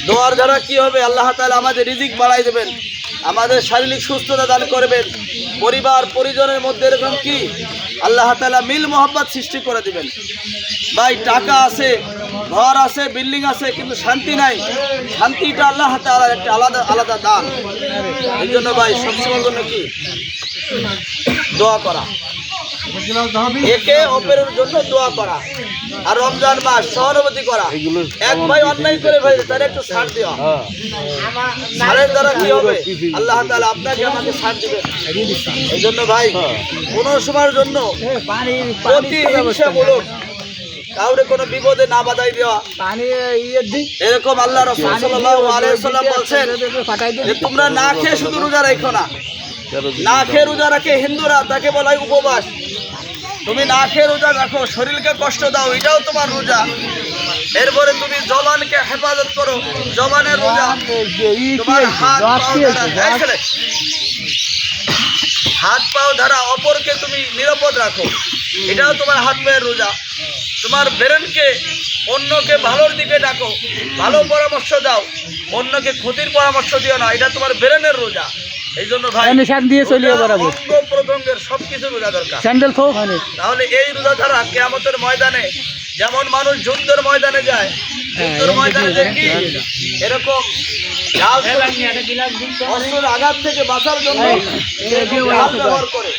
দোয়ার দ্বারা কি হবে? আল্লাহ তাআলা আমাদের রিজিক বাড়াই দেবেন, আমাদের শারীরিক সুস্থতা দান করবেন, পরিবার পরিজনের মধ্যে এরকম কি আল্লাহ তাআলা মিল মোহাব্বত সৃষ্টি করে দিবেন। ভাই টাকা আছে, ঘর আছে, বিল্ডিং আছে, কিন্তু শান্তি নাই। শান্তিটা আল্লাহ তাআলার একটা আলাদা আলাদা দান। এই জন্য ভাই সবসময় জন্য কি দোয়া করা, একে অপরের জন্য দোয়া করা, আর রমজান মাস সহানুভূতি করা। এক ভাই অন্যায় করে ফেলে তার একটু ছাড় দেওয়া, ছাড়ের দ্বারা কি হবে? আল্লাহ তাআলা আপনাকে আমাকে ছাড় দিবেন। এই জন্য ভাই কোনো সময়ের জন্য প্রতিহিংসামূলক কাউরে কোনো বিপদে না বাধাই দেওয়া, এরকম আল্লাহ রাসূল সাল্লাল্লাহু আলাইহি ওয়াসাল্লাম বলছেন যে তোমরা না খেয়ে শুধু রোজা রাখো না। না খেয়ে রোজা রাখে হিন্দুরা, তাকে বলা হয় উপবাস। তুমি না খেয়ে রোজা রাখো, শরীরকে কষ্ট দাও, এটাও তোমার রোজা। এরপরে তুমি জবানকে হেফাজত করো, জবানের রোজা। তোমার হাত পাও ধারা অপরকে তুমি নিরাপদ রাখো, এটাও তোমার হাত পায়ের রোজা। তোমার ব্রেনকে অন্যকে ভালোর দিকে ডাকো, ভালো পরামর্শ দাও, অন্যকে ক্ষতির পরামর্শ দিও না, এটা তোমার ব্রেনের রোজা। এই জন্য ভাই অঙ্গ প্রত্যঙ্গের সবকিছু রোজা দরকার। তাহলে এই রোজা দ্বারা কিয়ামতের ময়দানে যেমন মানুষ যুদ্ধের ময়দানে যায়, যুদ্ধের ময়দানে যে কি এরকম অস্ত্রের আঘাত থেকে বাঁচার জন্য ব্যবহার করে,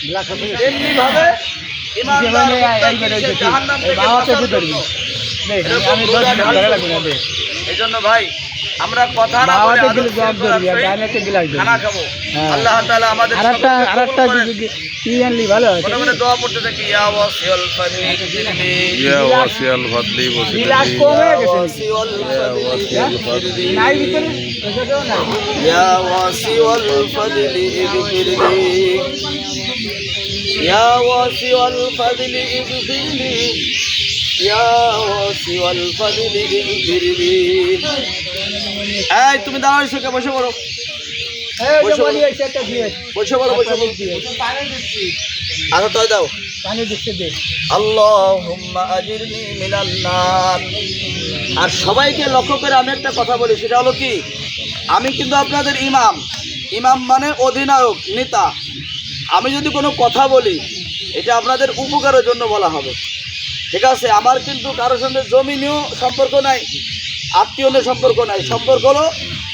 এমনি ভাবে ইমানদার জাহান্নাম থেকে বাঁচার জন্য এরকম রোজা ঢালবে। এই জন্য ভাই আমরা কথা না বলে খানা খাবো। আল্লাহ তাআলা আমাদের আরেকটা কি আনলি ভালো হয়, মনে দোয়া পড়তে থাকি, ইয়া ওয়াসিউল ফাদলি ইগফিরলি, ইয়া ওয়াসিউল ফাদলি ওয়াসিলি, নাই ভিতরে ইয়া ওয়াসিউল ফাদলি ইগফিরলি, ইয়া ওয়াসিউল ফাদলি ইগফিরলি, ইয়া ওয়াসিউল ফাদলি ইগফিরলি। এই তুমি দাঁড়াইছো কে? বসে পড়ো, বসে পড়ো, বসে পড়ো। আচ্ছা তাই দাও। আল্লাহুম্মা আজিরনি মিনান নার। আর সবাইকে লক্ষ্য করে আমি একটা কথা বলি, সেটা হলো কি, আমি কিন্তু আপনাদের ইমাম। ইমাম মানে অধিনায়ক, নেতা। আমি যদি কোনো কথা বলি এটা আপনাদের উপকারের জন্য বলা হবে, ঠিক আছে? আমার কিন্তু কারোর সঙ্গে জমিনেও সম্পর্ক নাই, আত্মীয়নের সম্পর্ক নাই। সম্পর্ক হলো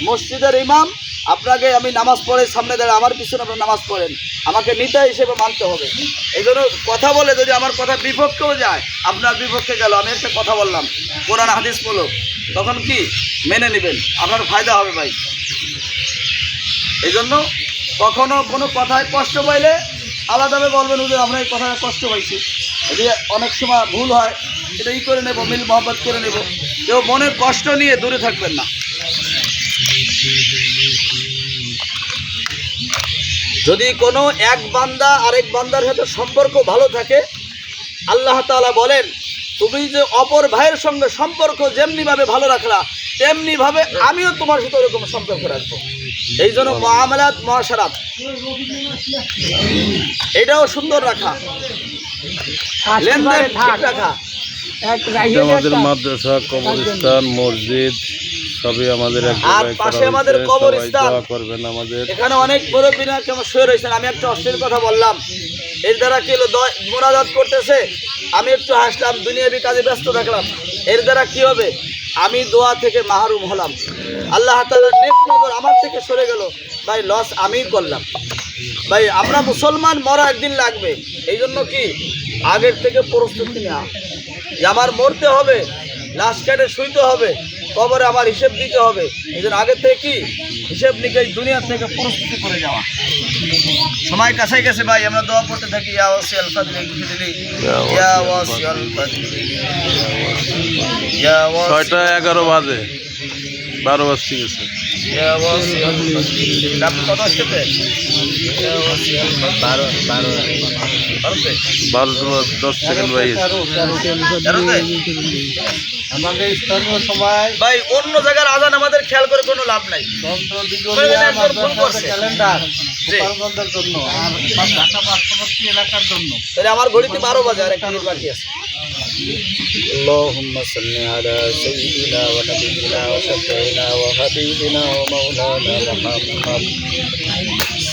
মসজিদের ইমাম, আপনাকে আমি নামাজ পড়ে সামনে দাঁড়ায়, আমার পিছনে আপনার নামাজ পড়েন, আমাকে নেতা হিসেবে মানতে হবে। এই জন্য কথা বলে যদি আমার কথা বিপক্ষেও যায়, আপনার বিপক্ষে গেল, আমি একটা কথা বললাম, কোরআন হাদিস বলো, তখন কি মেনে নেবেন, আপনার ফায়দা হবে ভাই। এই জন্য কখনো কোনো কথায় কষ্ট পাইলে আলাদাভাবে বলবেন, হুজুর আমরা এই কথায় কষ্ট পাইছি, যদি অনেক সময় ভুল হয় এটা ই করে নেব, মিল মহব্বত করে নেব। কেউ মনের কষ্ট নিয়ে দূরে থাকবেন না। যদি কোনো এক বান্দা আরেক বান্দার সাথে সম্পর্ক ভালো থাকে, আল্লাহ তাআলা বলেন তুমি যে অপর ভাইয়ের সঙ্গে সম্পর্ক যেমনিভাবে ভালো রাখলা, তেমনিভাবে আমিও তোমার সাথে ওরকম সম্পর্ক রাখবো। এই জন্য মুআমালাত মুআশারাত এটাও সুন্দর রাখা, লেনদেন ঠিক রাখা। আমাদের মাদ্রাসা, কবরস্থান, মসজিদ সবই আমাদের আর পাশে আমাদের কবরস্থান করবেন। আমাদের এখানে অনেক মুরব্বিরা কেমন শুয়ে রয়েছেন। আমি একটা অশ্লীল কথা বললাম, এর দ্বারা কি হলো, মোনাজাত করতেছে, আমি একটু হাসলাম, দুনিয়াবি কাজে ব্যস্ত থাকলাম, এর দ্বারা কি হবে? আমি দোয়া থেকে মাহরুম হলাম, আল্লাহ তাআলার নেক নজর আমার থেকে সরে গেল। ভাই লস আমি করলাম। ভাই আমরা মুসলমান, মরা একদিন লাগবে। এই জন্য কি আগের থেকে প্রস্তুতি নেওয়া, যে আমার মরতে হবে, লাশ কেটে শুইতে হবে, কবরে আমার হিসেব দিতে হবে। এই জন্য আগের থেকে কি হিসেব নিকেশ দুনিয়া থেকে প্রস্তুতি করে যাওয়া। সময় কাছে গেছে ভাই, আমরা দোয়া করতে থাকি, ইয়া ওয়াসিউল ফাদলি ইগফিরলি, ইয়া ওয়াসিউল ফাদলি, ইয়া 6:11 বাজে, 12 বাজতে গেছে। ইয়া ওয়াসিউল ফাদলি আপনি কত আসতে? ইয়া ওয়াসিউল 12:10 সেকেন্ড ভাই। আমাদের স্থানীয় সময় ভাই অন্য জায়গার আজান আমাদের খেয়াল করে কোনো লাভ নাই। ক্যালেন্ডার গোপালগঞ্জের জন্য আর ঢাকা পার্শ্ববর্তী এলাকার জন্য তাহলে আমার ঘড়িতে 12 বাজে, আর 1 মিনিট বাকি আছে। اللهم صل على سيدنا ونبينا وشفيعنا وحبيبنا ومولانا محمد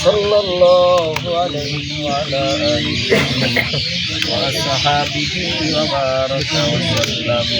صلى الله عليه وعلى آله وأصحابه وبارك وسلم